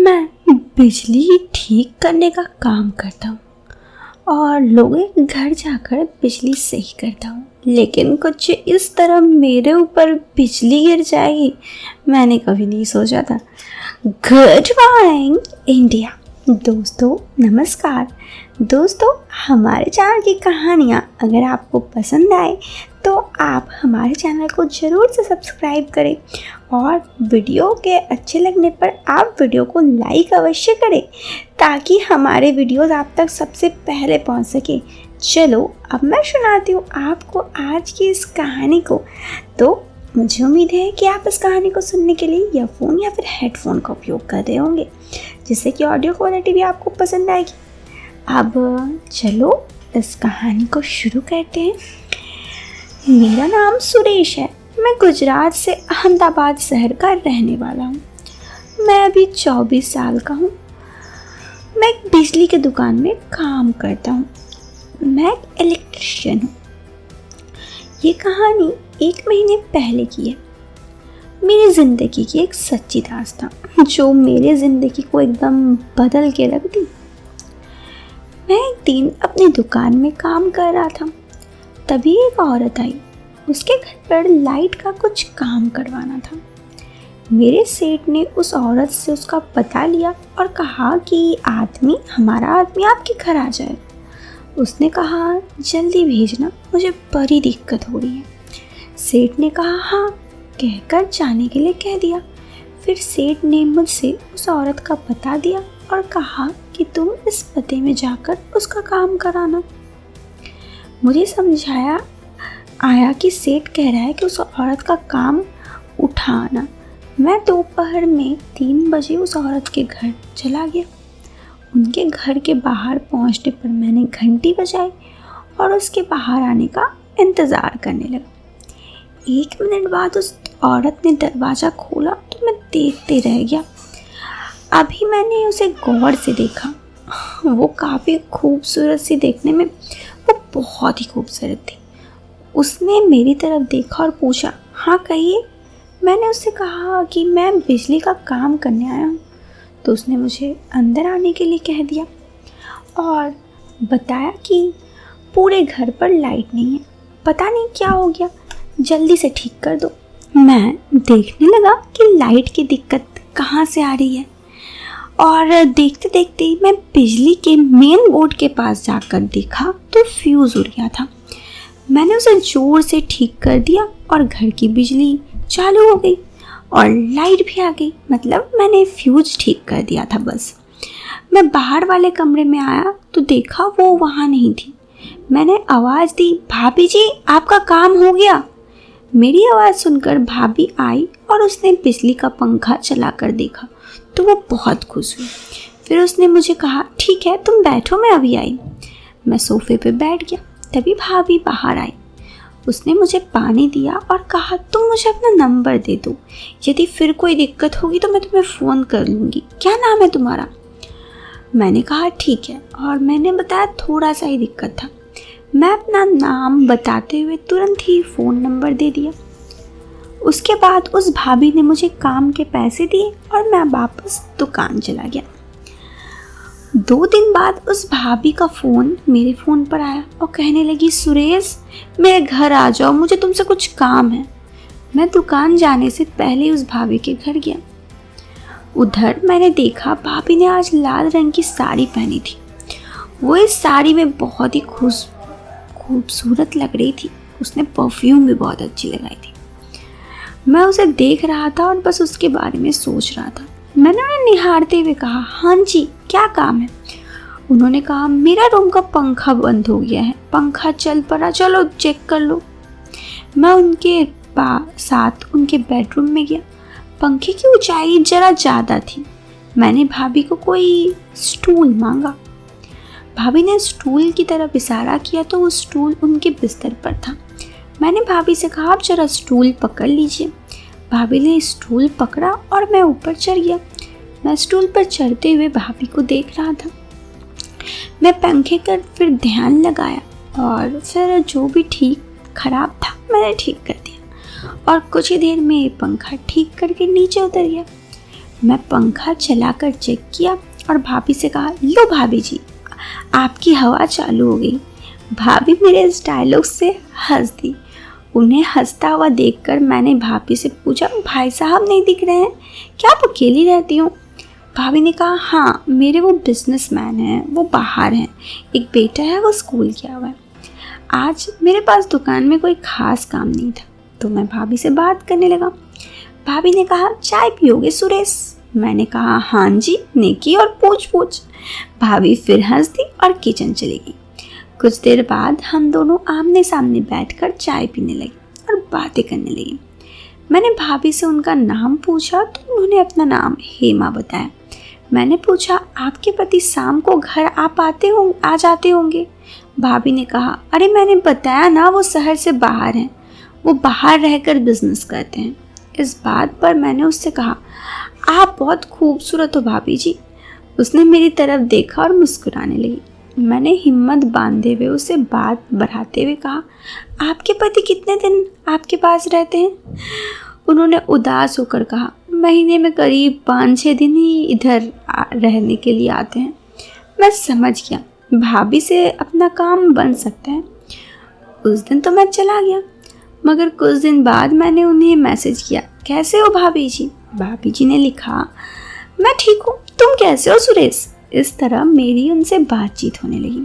मैं बिजली ठीक करने का काम करता हूँ और लोगों के घर जाकर बिजली सही करता हूँ, लेकिन कुछ इस तरह मेरे ऊपर बिजली गिर जाएगी मैंने कभी नहीं सोचा था। गुड मॉर्निंग इंडिया दोस्तों, नमस्कार दोस्तों। हमारे चैनल की कहानियाँ अगर आपको पसंद आए तो आप हमारे चैनल को ज़रूर से सब्सक्राइब करें और वीडियो के अच्छे लगने पर आप वीडियो को लाइक अवश्य करें ताकि हमारे वीडियोस आप तक सबसे पहले पहुंच सके। चलो अब मैं सुनाती हूँ आपको आज की इस कहानी को। तो मुझे उम्मीद है कि आप इस कहानी को सुनने के लिए ईयरफोन या फिर हेडफोन का उपयोग कर रहे होंगे, जिससे कि ऑडियो क्वालिटी भी आपको पसंद आएगी। अब चलो इस कहानी को शुरू करते हैं। मेरा नाम सुरेश है। मैं गुजरात से अहमदाबाद शहर का रहने वाला हूँ। मैं अभी 24 साल का हूँ। मैं एक बिजली की दुकान में काम करता हूँ। मैं एक इलेक्ट्रिशियन हूँ। ये कहानी 1 महीने पहले की है। मेरी ज़िंदगी की एक सच्ची दास्तान जो मेरे ज़िंदगी को एकदम बदल के रख दी। मैं एक दिन अपनी दुकान में काम कर रहा था, तभी एक औरत आई। उसके घर पर लाइट का कुछ काम करवाना था। मेरे सेठ ने उस औरत से उसका पता लिया और कहा कि हमारा आदमी आपके घर आ जाए। उसने कहा जल्दी भेजना, मुझे बड़ी दिक्कत हो रही है। सेठ ने कहा हाँ कहकर जाने के लिए कह दिया। फिर सेठ ने मुझसे उस औरत का पता दिया और कहा कि तुम इस पते में जाकर उसका काम कराना। मुझे समझाया आया कि सेठ कह रहा है कि उस औरत का काम उठाना। मैं दोपहर में 3 बजे उस औरत के घर चला गया। उनके घर के बाहर पहुंचने पर मैंने घंटी बजाई और उसके बाहर आने का इंतज़ार करने लगा। 1 मिनट बाद उस औरत ने दरवाज़ा खोला तो मैं देखते रह गया। अभी मैंने उसे गौर से देखा। वो काफ़ी खूबसूरत सी देखने में, वो बहुत ही खूबसूरत थी। उसने मेरी तरफ देखा और पूछा हाँ कहिए। मैंने उससे कहा कि मैं बिजली का काम करने आया हूँ। तो उसने मुझे अंदर आने के लिए कह दिया और बताया कि पूरे घर पर लाइट नहीं है, पता नहीं क्या हो गया, जल्दी से ठीक कर दो। मैं देखने लगा कि लाइट की दिक्कत कहाँ से आ रही है और देखते देखते मैं बिजली के मेन बोर्ड के पास जाकर देखा तो फ्यूज़ उड़ गया था। मैंने उसे ज़ोर से ठीक कर दिया और घर की बिजली चालू हो गई और लाइट भी आ गई। मतलब मैंने फ्यूज ठीक कर दिया था बस। मैं बाहर वाले कमरे में आया तो देखा वो वहाँ नहीं थी। मैंने आवाज़ दी भाभी जी आपका काम हो गया। मेरी आवाज़ सुनकर भाभी आई और उसने बिजली का पंखा चला कर देखा तो वो बहुत खुश हुई। फिर उसने मुझे कहा ठीक है तुम बैठो, मैं अभी आई। मैं सोफे पे बैठ गया। तभी भाभी बाहर आई। उसने मुझे पानी दिया और कहा तुम मुझे अपना नंबर दे दो, यदि फिर कोई दिक्कत होगी तो मैं तुम्हें फ़ोन कर लूँगी। क्या नाम है तुम्हारा? मैंने कहा ठीक है और मैंने बताया थोड़ा सा ही दिक्कत था। मैं अपना नाम बताते हुए तुरंत ही फ़ोन नंबर दे दिया। उसके बाद उस भाभी ने मुझे काम के पैसे दिए और मैं वापस दुकान चला गया। 2 दिन बाद उस भाभी का फ़ोन मेरे फ़ोन पर आया और कहने लगी सुरेश मेरे घर आ जाओ, मुझे तुमसे कुछ काम है। मैं दुकान जाने से पहले उस भाभी के घर गया। उधर मैंने देखा भाभी ने आज लाल रंग की साड़ी पहनी थी। वो इस साड़ी में बहुत ही खूबसूरत लग रही थी। उसने परफ्यूम भी बहुत अच्छी लगाई थी। मैं उसे देख रहा था और बस उसके बारे में सोच रहा था। मैंने उन्हें निहारते हुए कहा हाँ जी क्या काम है? उन्होंने कहा मेरा रूम का पंखा बंद हो गया है, पंखा चल पड़ा, चलो चेक कर लो। मैं उनके साथ उनके बेडरूम में गया। पंखे की ऊंचाई जरा ज़्यादा थी। मैंने भाभी को कोई स्टूल मांगा। भाभी ने स्टूल की तरफ इशारा किया तो वो स्टूल उनके बिस्तर पर था। मैंने भाभी से कहा आप जरा स्टूल पकड़ लीजिए। भाभी ने स्टूल पकड़ा और मैं ऊपर चढ़ गया। मैं स्टूल पर चढ़ते हुए भाभी को देख रहा था। मैं पंखे पर फिर ध्यान लगाया और फिर जो भी ठीक खराब था मैंने ठीक कर दिया और कुछ ही देर में पंखा ठीक करके नीचे उतर गया। मैं पंखा चलाकर चेक किया और भाभी से कहा, लो भाभी जी, आपकी हवा चालू हो गई। भाभी मेरे इस डायलॉग से हंस दी। उन्हें हंसता हुआ देखकर मैंने भाभी से पूछा, भाई साहब नहीं दिख रहे हैं क्या, आप अकेली रहती हूँ? भाभी ने कहा, हाँ मेरे वो बिजनेसमैन हैं, वो बाहर हैं, एक बेटा है वो स्कूल गया हुआ है। आज मेरे पास दुकान में कोई ख़ास काम नहीं था तो मैं भाभी से बात करने लगा। भाभी ने कहा, चाय पियोगे सुरेश? मैंने कहा, हाँ जी, नेकी और पूछ। भाभी फिर हंस दी और किचन चली गई। कुछ देर बाद हम दोनों आमने सामने बैठकर चाय पीने लगे और बातें करने लगे। मैंने भाभी से उनका नाम पूछा तो उन्होंने अपना नाम हेमा बताया। मैंने पूछा, आपके पति शाम को घर आ जाते होंगे? भाभी ने कहा, अरे मैंने बताया ना, वो शहर से बाहर हैं, वो बाहर रहकर बिजनेस करते हैं। इस बात पर मैंने उससे कहा, आप बहुत खूबसूरत हो भाभी जी। उसने मेरी तरफ देखा और मुस्कुराने लगी। मैंने हिम्मत बांधे हुए उसे बात बढ़ाते हुए कहा, आपके पति कितने दिन आपके पास रहते हैं? उन्होंने उदास होकर कहा, महीने में करीब 5-6 दिन ही इधर रहने के लिए आते हैं। मैं समझ गया भाभी से अपना काम बन सकता है। उस दिन तो मैं चला गया, मगर कुछ दिन बाद मैंने उन्हें मैसेज किया, कैसे हो भाभी जी? भाभी जी ने लिखा, मैं ठीक हूँ, तुम कैसे हो सुरेश? इस तरह मेरी उनसे बातचीत होने लगी।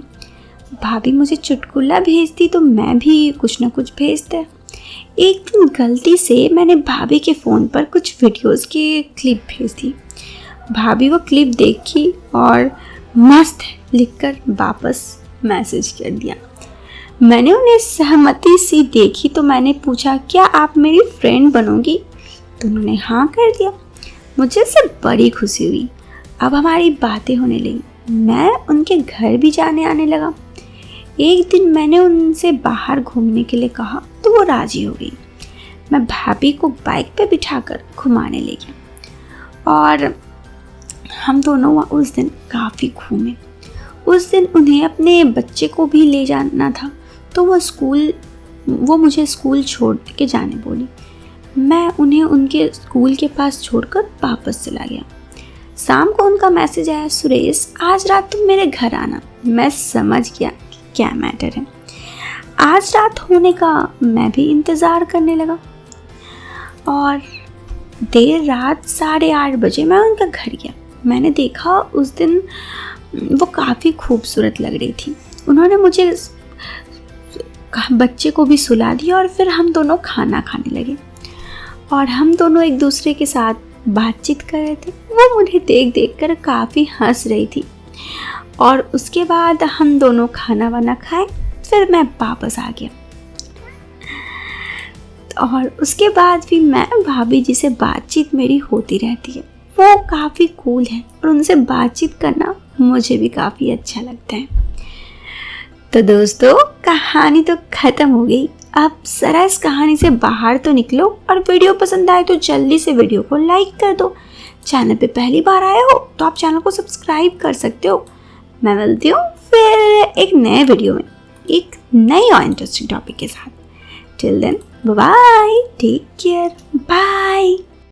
भाभी मुझे चुटकुला भेजती तो मैं भी कुछ न कुछ भेजता। एक दिन गलती से मैंने भाभी के फ़ोन पर कुछ वीडियोस की क्लिप भेज दी। भाभी वो क्लिप देखी और मस्त है लिखकर वापस मैसेज कर दिया। मैंने उन्हें सहमति सी देखी तो मैंने पूछा, क्या आप मेरी फ्रेंड बनोगी? तो उन्होंने हाँ कर दिया। मुझे इससे बड़ी खुशी हुई। अब हमारी बातें होने लगी। मैं उनके घर भी जाने आने लगा। एक दिन मैंने उनसे बाहर घूमने के लिए कहा तो वो राजी हो गई। मैं भाभी को बाइक पे बिठाकर घुमाने ले गया और हम दोनों उस दिन काफ़ी घूमे। उस दिन उन्हें अपने बच्चे को भी ले जाना था तो वो मुझे स्कूल छोड़ के जाने बोली। मैं उन्हें उनके स्कूल के पास छोड़कर वापस चला गया। शाम को उनका मैसेज आया, सुरेश आज रात तुम मेरे घर आना। मैं समझ गया कि क्या मैटर है। आज रात होने का मैं भी इंतज़ार करने लगा और देर रात 8:30 बजे मैं उनका घर गया। मैंने देखा उस दिन वो काफ़ी खूबसूरत लग रही थी। उन्होंने मुझे बच्चे को भी सुला दिया और फिर हम दोनों खाना खाने लगे और हम दोनों एक दूसरे के साथ बातचीत कर रहे थे। वो मुझे देख कर काफ़ी हंस रही थी और उसके बाद हम दोनों खाना वाना खाए, फिर मैं वापस आ गया। और उसके बाद भी मैं भाभी जी से बातचीत मेरी होती रहती है। वो काफ़ी कूल है और उनसे बातचीत करना मुझे भी काफ़ी अच्छा लगता है। तो दोस्तों, कहानी तो ख़त्म हो गई। अब ज़रा इस कहानी से बाहर तो निकलो और वीडियो पसंद आए तो जल्दी से वीडियो को लाइक कर दो। चैनल पे पहली बार आए हो तो आप चैनल को सब्सक्राइब कर सकते हो। मैं मिलती हूँ फिर एक नए वीडियो में एक नई और इंटरेस्टिंग टॉपिक के साथ। Till then, bye, take care, bye.